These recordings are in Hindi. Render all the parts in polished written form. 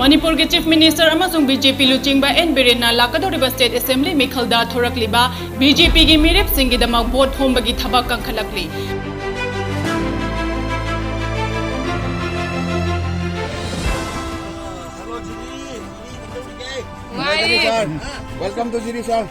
मणिपुर के चीफ मिनिस्टर अमसुंग बीजेपी लुचिंगबा N.Biren ना लाकदोरिबा स्टेट असेंबली मेखलदा थोरकलिबा बीजेपी की मिरेप सिंगिदमक vote होमबगी थबक कंखलकली Welcome to Jiri sir.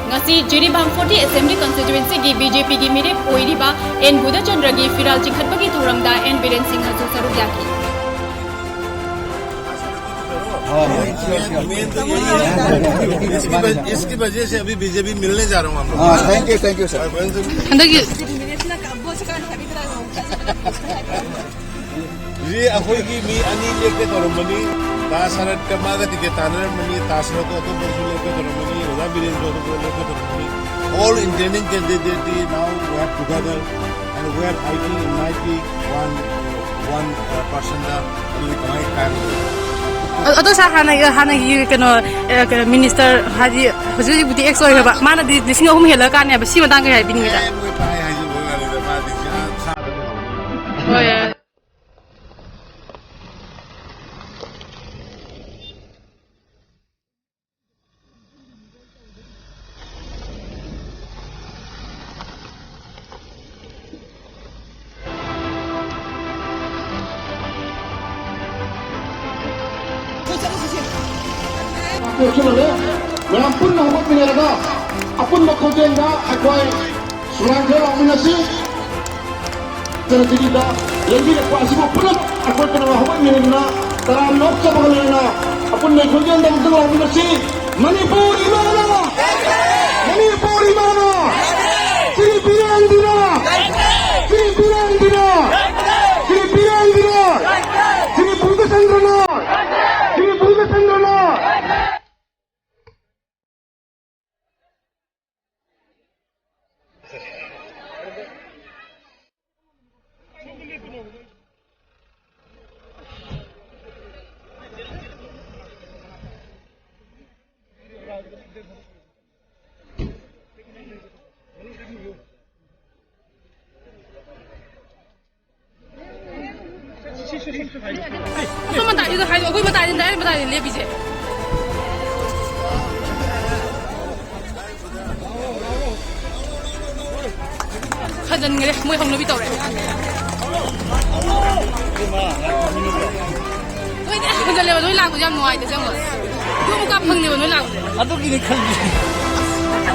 ngasi Jiribam 40 Assembly Constituency की बीजेपी की मिरेप ओइरिबा N बुधचंद्र की फिराल चिखतबगी थोरमदा N.Biren सिंह हसु सरुक याकी इसकी वजह से अभी बीजेपी मिलने जा रहा हूँ हम लोग। Thank you sir. ये अखोई की मी अनी लेके तोरमनी तासरत कमागा तिके तानर मनी तासरत तो बसु लेके तोरमनी रोजा बिरेन जो तो लेके तोरमनी all intending candidate now we are together and we are fighting unity one person da we kamai kan अतो सा हाना ये कनो मिनिस्टर हाजी हजूरी बुदी एक्स ओइ हबा माना दि लिसिंग अहुम हेला काने हबा सिमा दांग हाइ बिनि दा ओय Melampun hubungan menjaga, apun makujen dah akwai surangga aminasi, jadi dah lagi lepas semua pulang akwai kena hubungan menjaga, terang nok sama menjaga, apun makujen dah betul aminasi, Manipur imana, Manipur imana, N.Biren dina, N.Biren dina, N.Biren dina, N.Biren तो मत आइए तो हाइ कोई बता दे ले पीछे खजन गरे मोय हमनो भी तौरे ओइ दे खजन लेबा नोइ लागु जाम नोइ दे जंगो तु मुका फंगनेबा नोइ लागु अतो किने खलि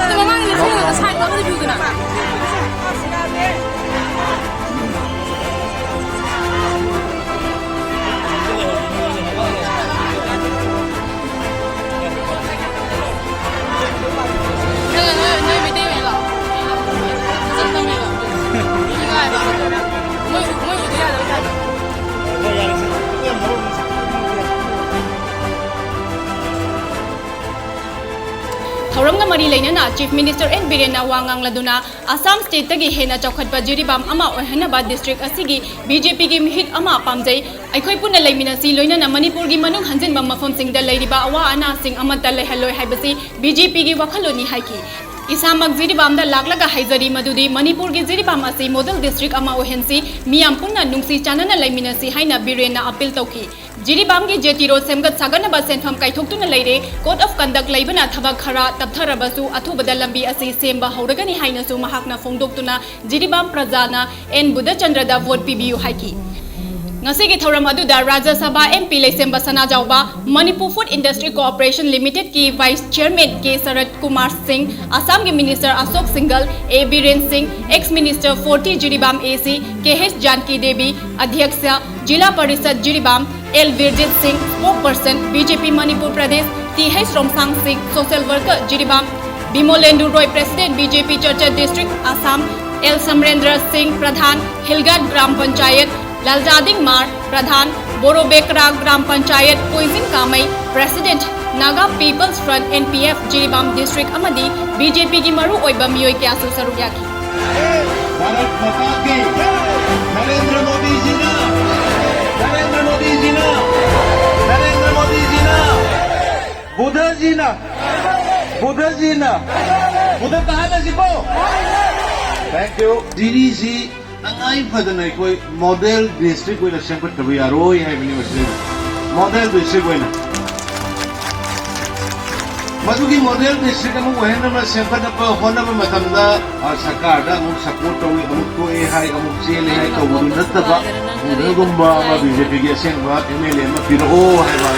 तो ममांग ने सुनो तो साइड मा बिउ गना थौरंग मरी लेना चीफ मिनिस्टर N.Biren ना वांगांग लदुना असम स्टेट तगी हेना चौखटपा जिरीबाम अमा ओहनबा डिस्ट्रिक्ट असिगी बीजेपी की मिहित अमा पामजै अखोय पुन लेमिनासी लोइना मणिपुर की मनुंग हंजिनबा मफमसिंग दा लैरिबा अवा अना सिंग अमता लेहलोय हाइबसी बीजेपी की वखलोनी हाइकी इसामक जिरीबाम दा लागलगा हाइजरी मदुदी मणिपुर की जिरीबाम असि मॉडल डिस्ट्रिक्ट अमा ओहेंसी मियाम पुन्ना नुंगसी चानना लेमिनासी हाइना Biren ना अपील तौकी जिरीबाम की जेटी रोड सेमगत सागनबा सेंफम काइथोक्तुना लैरे कोड ऑफ कंडक्ट लैबना थबक खरा तपथरबसु अथुबदा लंबी असि सेमबा हौरगनी हाइनसु महाकना फोंदोक्तुना जिरीबाम प्रजाना N बुधचंद्र दा vote पिबियु हाइकी ngasi ki thoram aduda Rajya Sabha MP Leisemba Sanajauba Manipur Food Industry Corporation Limited की वाइस चेयरमैन के शरद कुमार सिंह असम के minister Ashok Singhal N.Biren Singh ex minister 40 Jiribam AC KH Janki Devi अध्यक्ष zila parishad Jiribam L Virjit Singh spokesperson BJP Manipur Pradesh TH Romsang Singh social worker Jiribam Bimolendu Roy president BJP चर्चा डिस्ट्रिक्ट असम L समरेंद्र सिंह प्रधान हिलगाट ग्राम पंचायत लालजादिंग मार प्रधान Borobekra gram panchayat Poijing Kamei president Naga people's front NPF Jiribam district अमदी BJP की मरु ओइबा मियोय क्यासु सरुक याकी भारत माता की नरेंद्र मोदी जी ना नरेंद्र मोदी जी ना नरेंद्र मोदी जी ना बुद्ध जी ना Buddha ji na. Buddha kahan na si po? Thank you. Dirisi angai padana koi model district koi na sempat tabi aroi hai bini masih. Model district koi na. Madugi model district kamu koi na mas sempat apa hona apa macam da sakar da kamu support tawi kamu koi hai kamu cile hai kau budu natta ba. Budu gumba ma BJP ki asen ba MLA ma piro hai ba.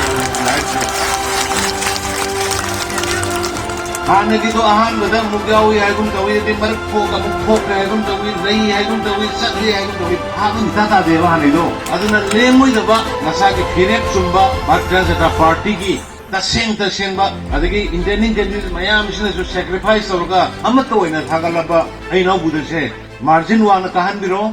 Hana gitu ahan beda mugawi hai gum tawi di marak po kamu pok hai gum tawi rei hai gum tawi sakri hai gum tawi agun tata dewa hani do. Aduna lengoi da ba nasa ki firek sumba Bharatiya Janata Party ki taseng ba adagi intending candidate mayam isna jo sacrifice hoga amato ina thagala ba ai nau budase margin wa na kahan biro